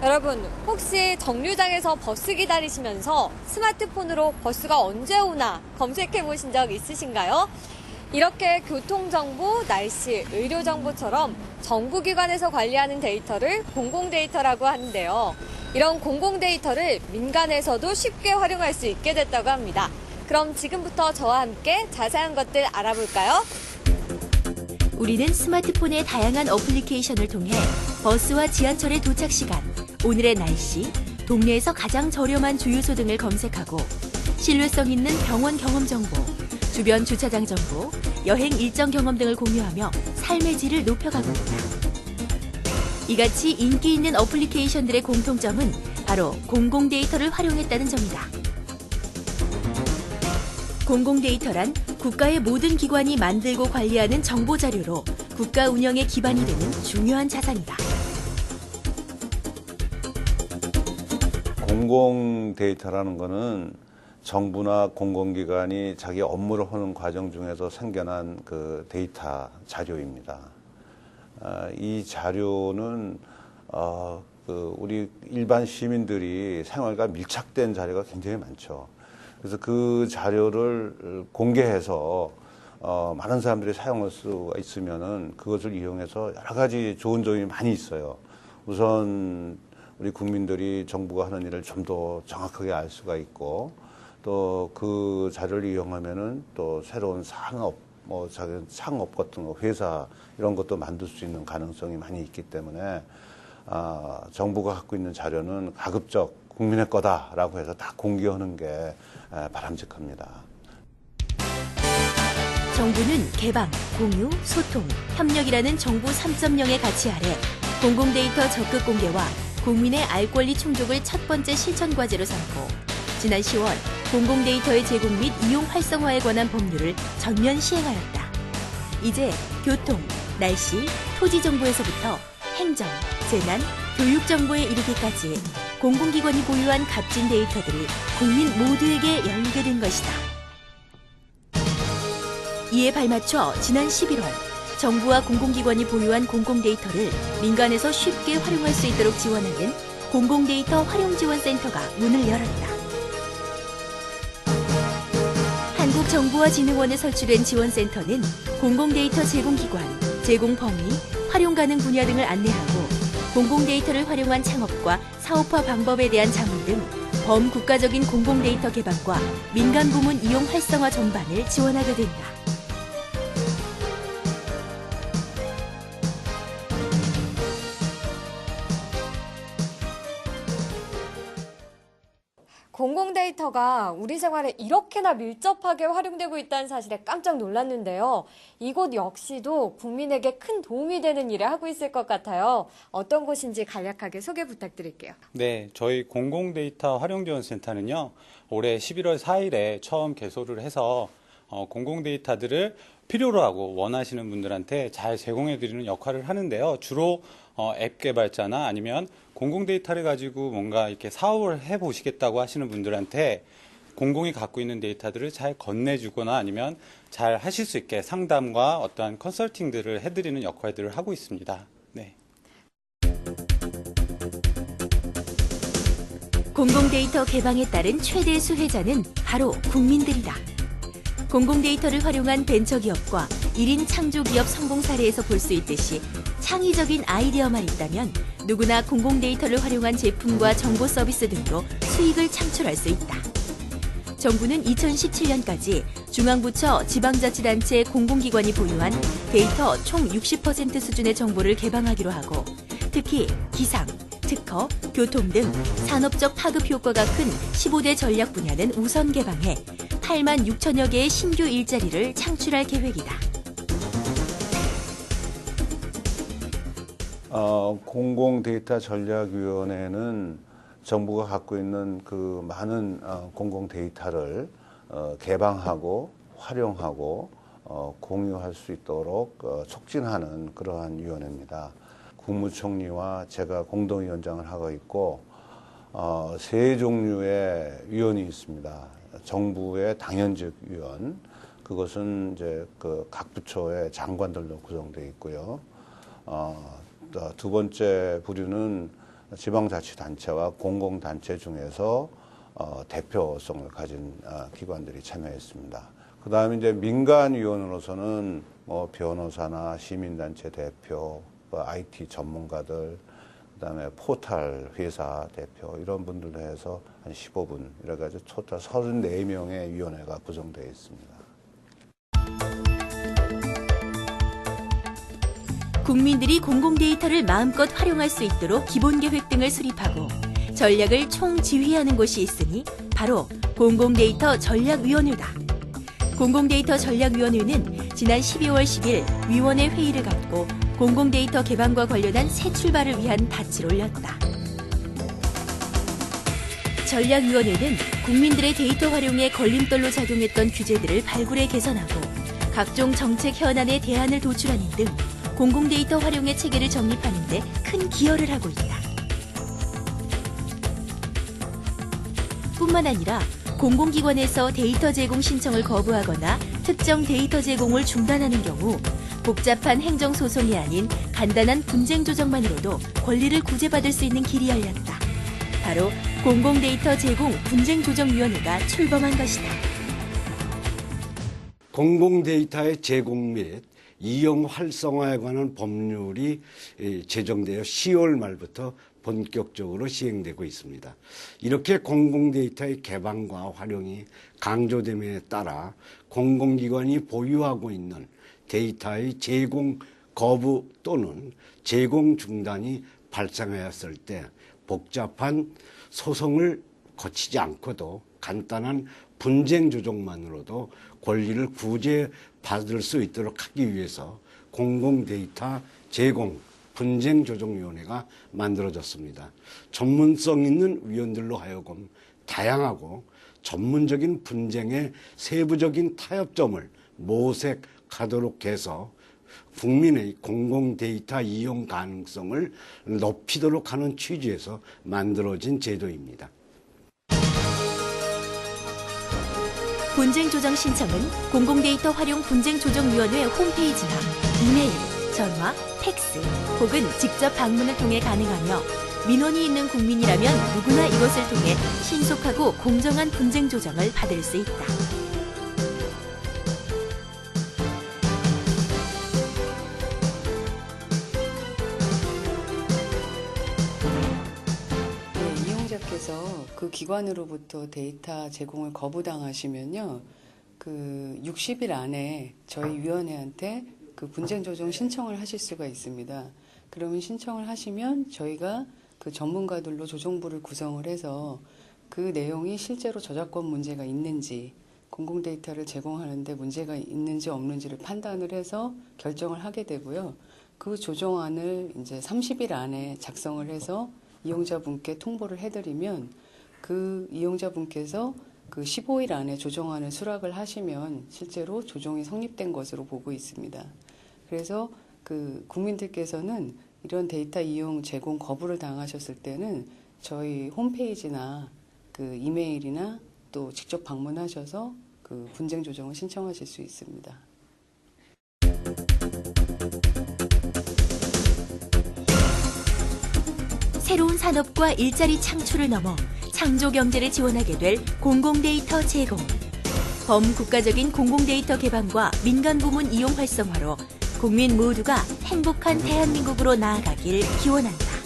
여러분, 혹시 정류장에서 버스 기다리시면서 스마트폰으로 버스가 언제 오나 검색해 보신 적 있으신가요? 이렇게 교통정보, 날씨, 의료정보처럼 정부기관에서 관리하는 데이터를 공공데이터라고 하는데요. 이런 공공데이터를 민간에서도 쉽게 활용할 수 있게 됐다고 합니다. 그럼 지금부터 저와 함께 자세한 것들 알아볼까요? 우리는 스마트폰의 다양한 어플리케이션을 통해 버스와 지하철의 도착 시간, 오늘의 날씨, 동네에서 가장 저렴한 주유소 등을 검색하고 신뢰성 있는 병원 경험 정보, 주변 주차장 정보, 여행 일정 경험 등을 공유하며 삶의 질을 높여가고 있다. 이같이 인기 있는 어플리케이션들의 공통점은 바로 공공데이터를 활용했다는 점이다. 공공데이터란 국가의 모든 기관이 만들고 관리하는 정보자료로 국가 운영의 기반이 되는 중요한 자산이다. 공공데이터라는 것은 정부나 공공기관이 자기 업무를 하는 과정 중에서 생겨난 그 데이터 자료입니다. 이 자료는 우리 일반 시민들이 생활과 밀착된 자료가 굉장히 많죠. 그래서 그 자료를 공개해서 많은 사람들이 사용할 수가 있으면은 그것을 이용해서 여러 가지 좋은 점이 많이 있어요. 우선 우리 국민들이 정부가 하는 일을 좀 더 정확하게 알 수가 있고, 또 그 자료를 이용하면은 또 새로운 산업, 작은 창업 같은 거, 회사 이런 것도 만들 수 있는 가능성이 많이 있기 때문에 정부가 갖고 있는 자료는 가급적 국민의 거다라고 해서 다 공개하는 게 바람직합니다. 정부는 개방, 공유, 소통, 협력이라는 정부 3.0의 가치 아래 공공데이터 적극 공개와 국민의 알 권리 충족을 첫 번째 실천 과제로 삼고 지난 10월 공공데이터의 제공 및 이용 활성화에 관한 법률을 전면 시행하였다. 이제 교통, 날씨, 토지 정보에서부터 행정, 재난, 교육 정보에 이르기까지 공공기관이 보유한 값진 데이터들이 국민 모두에게 열리게 된 것이다. 이에 발맞춰 지난 11월 정부와 공공기관이 보유한 공공데이터를 민간에서 쉽게 활용할 수 있도록 지원하는 공공데이터 활용지원센터가 문을 열었다. 한국정보화진흥원에 설치된 지원센터는 공공데이터 제공기관, 제공 범위, 활용 가능 분야 등을 안내하고 공공데이터를 활용한 창업과 사업화 방법에 대한 자문 등 범국가적인 공공데이터 개방과 민간 부문 이용 활성화 전반을 지원하게 된다. 공공데이터가 우리 생활에 이렇게나 밀접하게 활용되고 있다는 사실에 깜짝 놀랐는데요. 이곳 역시도 국민에게 큰 도움이 되는 일을 하고 있을 것 같아요. 어떤 곳인지 간략하게 소개 부탁드릴게요. 네, 저희 공공데이터 활용지원센터는요, 올해 11월 4일에 처음 개소를 해서 공공데이터들을 필요로 하고 원하시는 분들한테 잘 제공해드리는 역할을 하는데요. 주로 앱 개발자나 아니면 공공데이터를 가지고 뭔가 이렇게 사업을 해보시겠다고 하시는 분들한테 공공이 갖고 있는 데이터들을 잘 건네주거나 아니면 잘 하실 수 있게 상담과 어떠한 컨설팅들을 해드리는 역할들을 하고 있습니다. 네. 공공데이터 개방에 따른 최대 수혜자는 바로 국민들이다. 공공데이터를 활용한 벤처기업과 1인 창조기업 성공 사례에서 볼 수 있듯이 창의적인 아이디어만 있다면 누구나 공공데이터를 활용한 제품과 정보 서비스 등으로 수익을 창출할 수 있다. 정부는 2017년까지 중앙부처, 지방자치단체, 공공기관이 보유한 데이터 총 60% 수준의 정보를 개방하기로 하고 특히 기상, 특허, 교통 등 산업적 파급 효과가 큰 15대 전략 분야는 우선 개방해 8만 6천여 개의 신규 일자리를 창출할 계획이다. 공공데이터 전략위원회는 정부가 갖고 있는 그 많은 공공데이터를 개방하고 활용하고 공유할 수 있도록 촉진하는 그러한 위원회입니다. 국무총리와 제가 공동위원장을 하고 있고 세 종류의 위원이 있습니다. 정부의 당연직 위원, 그것은 이제 그 각 부처의 장관들로 구성되어 있고요. 두 번째 부류는 지방자치단체와 공공단체 중에서 대표성을 가진 기관들이 참여했습니다. 그 다음에 이제 민간위원으로서는 뭐 변호사나 시민단체 대표, IT 전문가들, 그 다음에 포탈 회사 대표 이런 분들로 해서 한 15분 이래가지고 토탈 34명의 위원회가 구성되어 있습니다. 국민들이 공공데이터를 마음껏 활용할 수 있도록 기본계획 등을 수립하고 전략을 총지휘하는 곳이 있으니 바로 공공데이터 전략위원회다. 공공데이터 전략위원회는 지난 12월 10일 위원회 회의를 갖고 공공데이터 개방과 관련한 새 출발을 위한 닻을 올렸다. 전략위원회는 국민들의 데이터 활용에 걸림돌로 작용했던 규제들을 발굴해 개선하고 각종 정책 현안에 대안을 도출하는 등 공공데이터 활용의 체계를 정립하는 데 큰 기여를 하고 있다. 뿐만 아니라 공공기관에서 데이터 제공 신청을 거부하거나 특정 데이터 제공을 중단하는 경우 복잡한 행정소송이 아닌 간단한 분쟁 조정만으로도 권리를 구제받을 수 있는 길이 열렸다. 바로 공공데이터 제공 분쟁조정위원회가 출범한 것이다. 공공데이터의 제공 및 이용 활성화에 관한 법률이 제정되어 10월 말부터 본격적으로 시행되고 있습니다. 이렇게 공공데이터의 개방과 활용이 강조됨에 따라 공공기관이 보유하고 있는 데이터의 제공 거부 또는 제공 중단이 발생하였을 때 복잡한 소송을 거치지 않고도 간단한 분쟁 조정만으로도 권리를 구제받을 수 있도록 하기 위해서 공공데이터 제공 분쟁조정위원회가 만들어졌습니다. 전문성 있는 위원들로 하여금 다양하고 전문적인 분쟁의 세부적인 타협점을 모색하도록 해서 국민의 공공데이터 이용 가능성을 높이도록 하는 취지에서 만들어진 제도입니다. 분쟁조정 신청은 공공데이터 활용 분쟁조정위원회 홈페이지나 이메일, 전화, 팩스 혹은 직접 방문을 통해 가능하며 민원이 있는 국민이라면 누구나 이것을 통해 신속하고 공정한 분쟁 조정을 받을 수 있다. 네, 이용자께서 그 기관으로부터 데이터 제공을 거부당하시면요, 그 60일 안에 저희 위원회한테 그 분쟁 조정 신청을 하실 수가 있습니다. 그러면 신청을 하시면 저희가 그 전문가들로 조정부를 구성을 해서 그 내용이 실제로 저작권 문제가 있는지, 공공데이터를 제공하는데 문제가 있는지 없는지를 판단을 해서 결정을 하게 되고요. 그 조정안을 이제 30일 안에 작성을 해서 이용자분께 통보를 해드리면 그 이용자분께서 그 15일 안에 조정안을 수락을 하시면 실제로 조정이 성립된 것으로 보고 있습니다. 그래서 그 국민들께서는 이런 데이터 이용 제공 거부를 당하셨을 때는 저희 홈페이지나 그 이메일이나 또 직접 방문하셔서 그 분쟁 조정을 신청하실 수 있습니다. 새로운 산업과 일자리 창출을 넘어 창조 경제를 지원하게 될 공공데이터 제공. 범국가적인 공공데이터 개방과 민간 부문 이용 활성화로 국민 모두가 행복한 대한민국으로 나아가길 기원한다.